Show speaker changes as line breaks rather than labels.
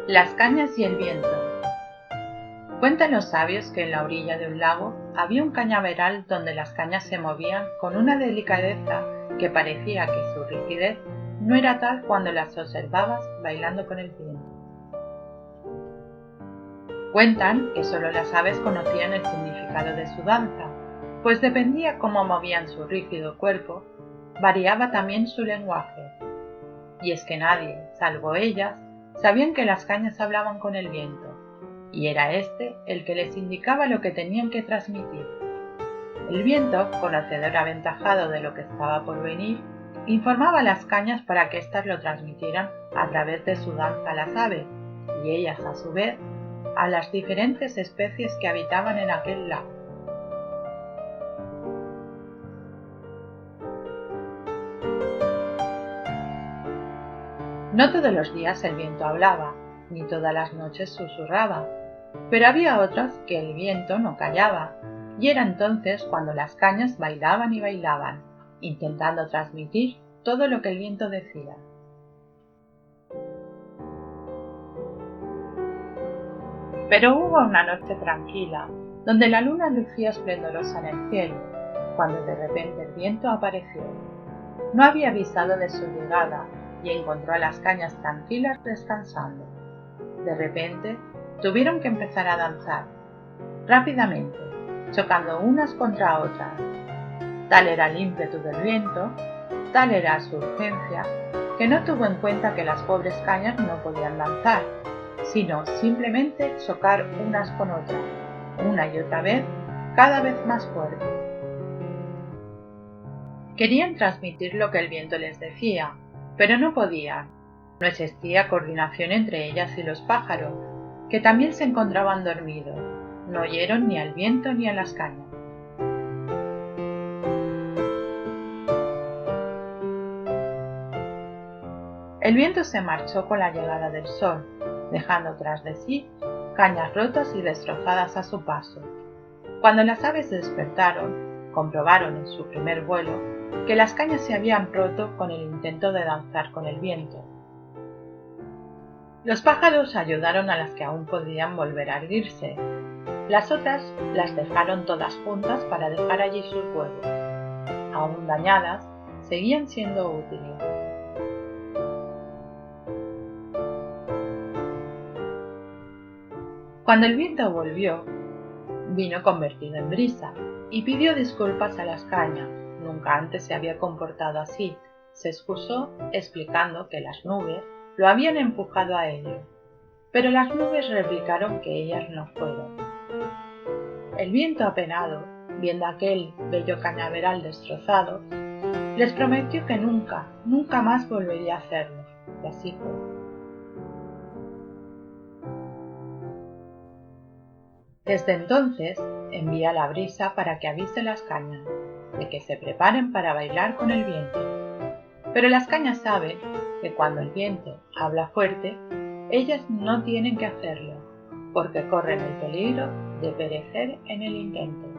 Las cañas y el viento. Cuentan los sabios que en la orilla de un lago había un cañaveral donde las cañas se movían con una delicadeza que parecía que su rigidez no era tal cuando las observabas bailando con el viento. Cuentan que solo las aves conocían el significado de su danza, pues dependía cómo movían su rígido cuerpo, variaba también su lenguaje. Y es que nadie, salvo ellas, sabían que las cañas hablaban con el viento, y era éste el que les indicaba lo que tenían que transmitir. El viento, conocedor aventajado de lo que estaba por venir, informaba a las cañas para que éstas lo transmitieran a través de su danza a las aves, y ellas a su vez a las diferentes especies que habitaban en aquel lago. No todos los días el viento hablaba, ni todas las noches susurraba, pero había otras que el viento no callaba, y era entonces cuando las cañas bailaban y bailaban, intentando transmitir todo lo que el viento decía. Pero hubo una noche tranquila, donde la luna lucía esplendorosa en el cielo, cuando de repente el viento apareció. No había avisado de su llegada y encontró a las cañas tranquilas descansando. De repente, tuvieron que empezar a danzar, rápidamente, chocando unas contra otras. Tal era el ímpetu del viento, tal era su urgencia, que no tuvo en cuenta que las pobres cañas no podían danzar, sino simplemente chocar unas con otras, una y otra vez, cada vez más fuerte. Querían transmitir lo que el viento les decía, pero no podían. No existía coordinación entre ellas y los pájaros, que también se encontraban dormidos. No oyeron ni al viento ni a las cañas. El viento se marchó con la llegada del sol, dejando tras de sí cañas rotas y destrozadas a su paso. Cuando las aves despertaron, comprobaron en su primer vuelo que las cañas se habían roto con el intento de danzar con el viento. Los pájaros ayudaron a las que aún podían volver a erguirse. Las otras las dejaron todas juntas para dejar allí sus huevos. Aún dañadas, seguían siendo útiles. Cuando el viento volvió, vino convertido en brisa y pidió disculpas a las cañas. Nunca antes se había comportado así. Se excusó explicando que las nubes lo habían empujado a ello, pero las nubes replicaron que ellas no fueron. El viento apenado, viendo aquel bello cañaveral destrozado, les prometió que nunca, nunca más volvería a hacerlo, y así fue. Desde entonces envía la brisa para que avise las cañas de que se preparen para bailar con el viento. Pero las cañas saben que cuando el viento habla fuerte, ellas no tienen que hacerlo, porque corren el peligro de perecer en el intento.